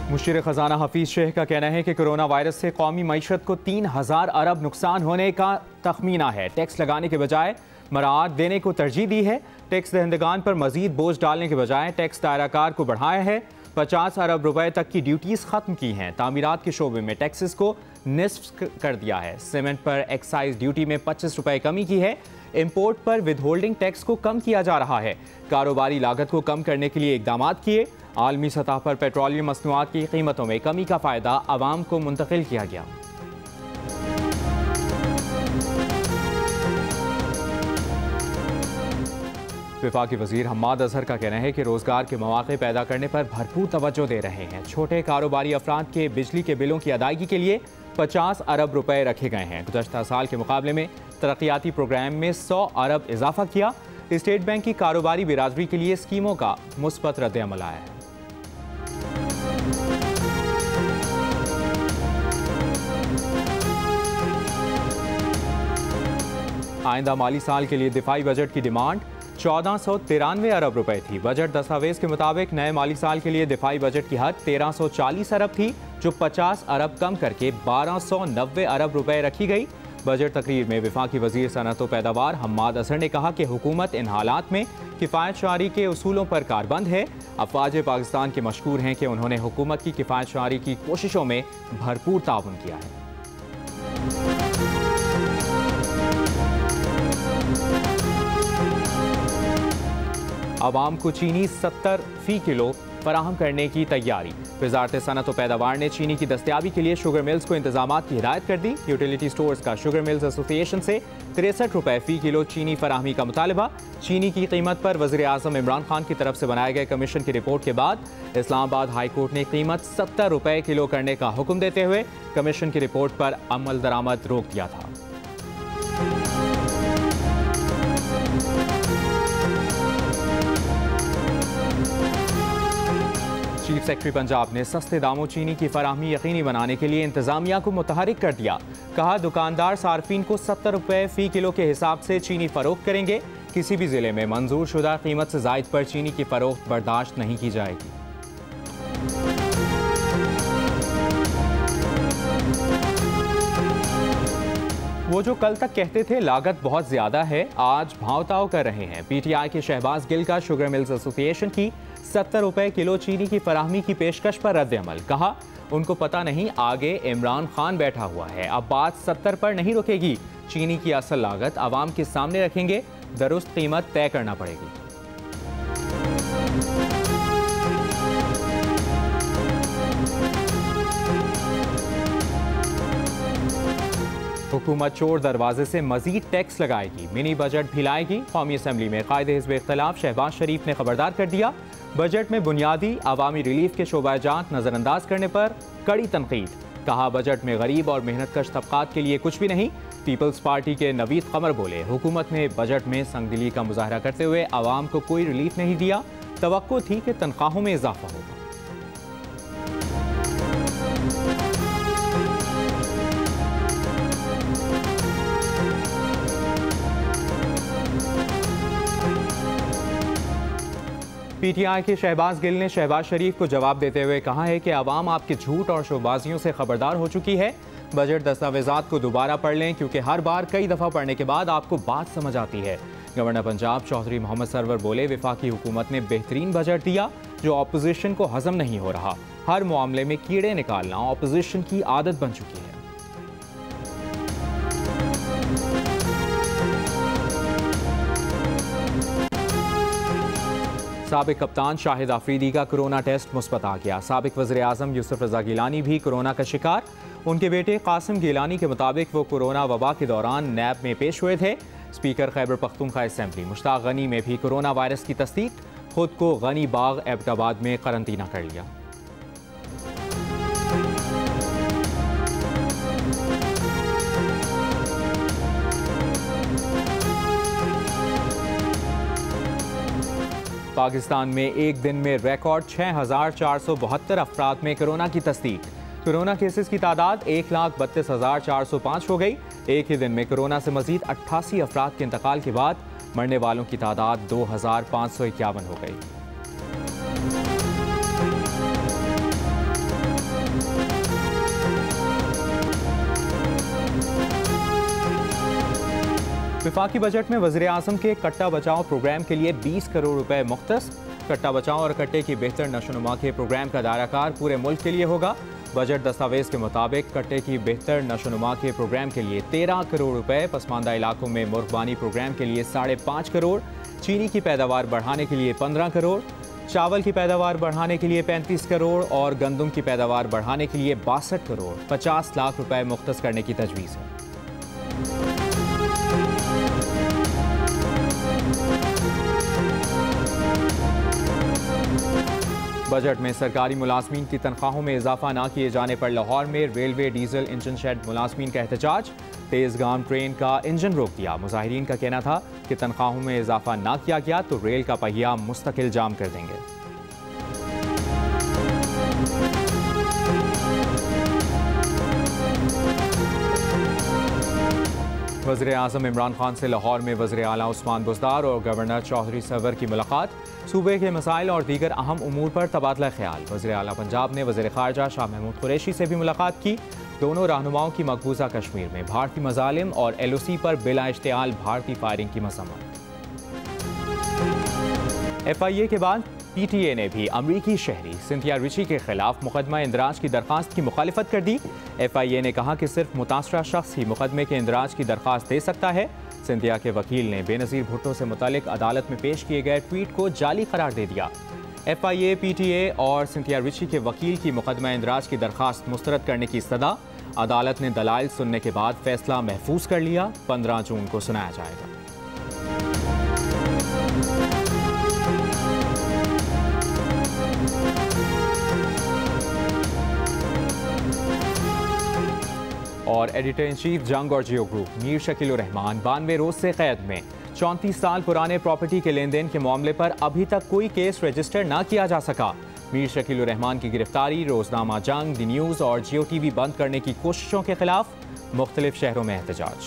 मुशीर खजाना हफीज शेख का कहना है कि कोरोना वायरस से कौमी मईशत को 3000 अरब नुकसान होने का तखमीना है। टैक्स लगाने के बजाय मराआत देने को तरजीह दी है। टैक्स दहंदगान पर मजीद बोझ डालने के बजाय टैक्स दायराकार को बढ़ाया है। 50 अरब रुपए तक की ड्यूटीज खत्म की हैं। तामीरात के शोबे में टैक्सेस को निस्फ कर दिया है। सीमेंट पर एक्साइज ड्यूटी में 25 रुपए कमी की है। इम्पोर्ट पर विदहोल्डिंग टैक्स को कम किया जा रहा है। कारोबारी लागत को कम करने के लिए इकदाम किए। आलमी सतह पर पेट्रोलियम मसनूआत की कीमतों में कमी का फ़ायदा आवाम को मुंतकिल किया गया। वफाकी वज़ीर हम्माद अजहर का कहना है कि रोज़गार के मौक़े पैदा करने पर भरपूर तवज्जो दे रहे हैं। छोटे कारोबारी अफराद के बिजली के बिलों की अदायगी के लिए 50 अरब रुपए रखे गए हैं। गुज़श्ता साल के मुकाबले में तरक्याती प्रोग्राम में 100 अरब इजाफा किया। स्टेट बैंक की कारोबारी बिरादरी के लिए स्कीमों का मुस्बत रद्द-ए-अमल आया है। आइंदा माली साल के लिए दिफाई बजट की डिमांड 1493 अरब रुपए थी। बजट दस्तावेज के मुताबिक नए माली साल के लिए दिफाई बजट की हद 1340 अरब थी, जो 50 अरब कम करके 1290 अरब रुपए रखी गई। बजट तकरीर में वफाकी वजीर सनअत व पैदावार हम्माद अजहर ने कहा कि हुकूमत इन हालात में किफ़ायत शारी के उसूलों पर कारबंद है। अफवाज पाकिस्तान के मशकूर हैं कि उन्होंने हुकूमत की किफ़ायत शारी की कोशिशों में भरपूर ताउन किया है। अवाम को चीनी 70 फी किलो फराहम करने की तैयारी। वजारत सनअत व पैदावार ने चीनी की दस्तयाबी के लिए शुगर मिल्स को इंतजामात की हिदायत कर दी। यूटिलिटी स्टोर्स का शुगर मिल्स एसोसिएशन से 63 रुपए फी किलो चीनी फराहमी का मुतालबा। चीनी की कीमत पर वज़ीर आज़म इमरान खान की तरफ से बनाए गए कमीशन की रिपोर्ट के बाद इस्लामाबाद हाई कोर्ट ने कीमत 70 रुपए किलो करने का हुक्म देते हुए कमीशन की रिपोर्ट पर अमल दरामद रोक दिया था। चीफ सेक्रेटरी पंजाब ने सस्ते दामों चीनी की फराहमी यकीनी बनाने के लिए इंतजामिया को मुतहरिक कर दिया। कहा, दुकानदार सार्फिन को 70 रुपए फी किलो के हिसाब से चीनी फरोख्त करेंगे। किसी भी जिले में मंजूर शुदा कीमत से जायद पर चीनी की फरोख्त बर्दाश्त नहीं की जाएगी। वो जो कल तक कहते थे लागत बहुत ज्यादा है, आज भाव-ताव कर रहे हैं। पीटीआई के शहबाज गिल का शुगर मिल्स एसोसिएशन की 70 रुपए किलो चीनी की फराहमी की पेशकश पर रद्द-ए-अमल। कहा, उनको पता नहीं आगे इमरान खान बैठा हुआ है, अब बात 70 पर नहीं रुकेगी। चीनी की असल लागत आवाम के सामने रखेंगे, दुरुस्त कीमत तय करना पड़ेगी। हुकूमत चोर दरवाजे से मजीद टैक्स लगाएगी, मिनी बजट भी लाएगी। कौमी असम्बली में कायदे हिज़्ब इख्तिलाफ शहबाज शरीफ ने खबरदार कर दिया। बजट में बुनियादी अवामी रिलीफ के शोबाजात नज़रअंदाज करने पर कड़ी तनकीद। कहा, बजट में गरीब और मेहनतकश तबकात के लिए कुछ भी नहीं। पीपल्स पार्टी के नवीद कमर बोले, हुकूमत ने बजट में संगदिली का मुजाहरा करते हुए आवाम को कोई रिलीफ नहीं दिया। तवक्को थी कि तनख्वाहों में इजाफा होगा। पीटीआई के शहबाज गिल ने शहबाज शरीफ को जवाब देते हुए कहा है कि आवाम आपके झूठ और शोबाजियों से खबरदार हो चुकी है। बजट दस्तावेजात को दोबारा पढ़ लें, क्योंकि हर बार कई दफ़ा पढ़ने के बाद आपको बात समझ आती है। गवर्नर पंजाब चौधरी मोहम्मद सरवर बोले, वफाकी हुकूमत ने बेहतरीन बजट दिया जो ऑपोजिशन को हजम नहीं हो रहा। हर मामले में कीड़े निकालना ऑपोजिशन की आदत बन चुकी है। साबिक कप्तान शाहिद आफरीदी का कोरोना टेस्ट मुस्बत आ गया। साबिक वज़ीर आज़म यूसुफ रज़ा गिलानी भी कोरोना का शिकार। उनके बेटे कासिम गिलानी के मुताबिक वो कोरोना वबा के दौरान नैब में पेश हुए थे। स्पीकर खैबर पख्तूनख्वा असम्बली मुश्ताक गनी में भी कोरोना वायरस की तस्दीक। खुद को गनी बाग एबटाबाद में करंतना कर लिया। पाकिस्तान में एक दिन में रिकॉर्ड 6472 अफराद में कोरोना की तस्दीक। कोरोना केसेस की तादाद 1,32,405 हो गई। एक ही दिन में कोरोना से मजीद 88 अफराद के इंतकाल के बाद मरने वालों की तादाद 2,551 हो गई। वफाकी बजट में वज़ीर आज़म के कट्टा बचाओ प्रोग्राम के लिए 20 करोड़ रुपए मुख्तस। कट्टा बचाओ और कट्टे की बेहतर नशोनुमा के प्रोग्राम का दायराकार पूरे मुल्क के लिए होगा। बजट दस्तावेज के मुताबिक कट्टे की बेहतर नशोनुमा के प्रोग्राम के लिए 13 करोड़ रुपए, पसमानदा इलाकों में मुर्गबानी प्रोग्राम के लिए 5.5 करोड़, चीनी की पैदावार बढ़ाने के लिए 15 करोड़, चावल की पैदावार बढ़ाने के लिए 35 करोड़ और गंदम की पैदावार बढ़ाने के लिए 62 करोड़ 50 लाख रुपए मुख्तस करने की तजवीज़ है। बजट में सरकारी मुलाजमीन की तनख्वाहों में इजाफा न किए जाने पर लाहौर में रेलवे डीजल इंजन शेड मुलाजमीन का एहतजाज। तेज़गाम ट्रेन का इंजन रोक दिया। मुजाहिरीन का कहना था कि तनख्वाहों में इजाफा न किया गया तो रेल का पहिया मुस्तकिल जाम कर देंगे। वज़ीर आज़म इमरान खान से लाहौर में वज़ीर आला उस्मान बुज़दार और गवर्नर चौधरी सरवर की मुलाकात। सूबे के मसाइल और दीगर अहम उमूर पर तबादला ख्याल। वज़ीर आला पंजाब ने वज़ीर ख़ारजा शाह महमूद कुरैशी से भी मुलाकात की। दोनों रहनुमाओं की मकबूजा कश्मीर में भारतीय मज़ालिम और LOC पर बिला इश्तियाल भारतीय फायरिंग की मज़म्मत। FIA के बाद PTA ने भी अमरीकी शहरी सिंथिया रिची के खिलाफ मुकदमा इंदराज की दरख्वास्त की मुखालिफत कर दी। FIA ने कहा कि सिर्फ मुतासरा शख्स ही मुकदमे के इंदराज की दरख्वास्त दे सकता है। सिंथिया के वकील ने बेनज़ीर भुट्टो से मुतालिक अदालत में पेश किए गए ट्वीट को जाली करार दे दिया। FIA, PTA और सिंथिया रिची के वकील की मुकदमा इंदराज की दरख्वास्त मुस्तरद करने की सदा। अदालत ने दलाइल सुनने के बाद फैसला महफूज कर लिया। 15 जून को सुनाया जाएगा। और एडिटर इन चीफ जंग और जियो ग्रुप मीर शकील उर रहमान 92 रोज से कैद में। 34 साल पुराने प्रॉपर्टी के लेन देन के मामले पर अभी तक कोई केस रजिस्टर न किया जा सका। मीर शकील उर रहमान की गिरफ्तारी, रोजनामा जंग, दी न्यूज़ और जियो TV बंद करने की कोशिशों के खिलाफ मुख्तलिफ शहरों में एहतजाज।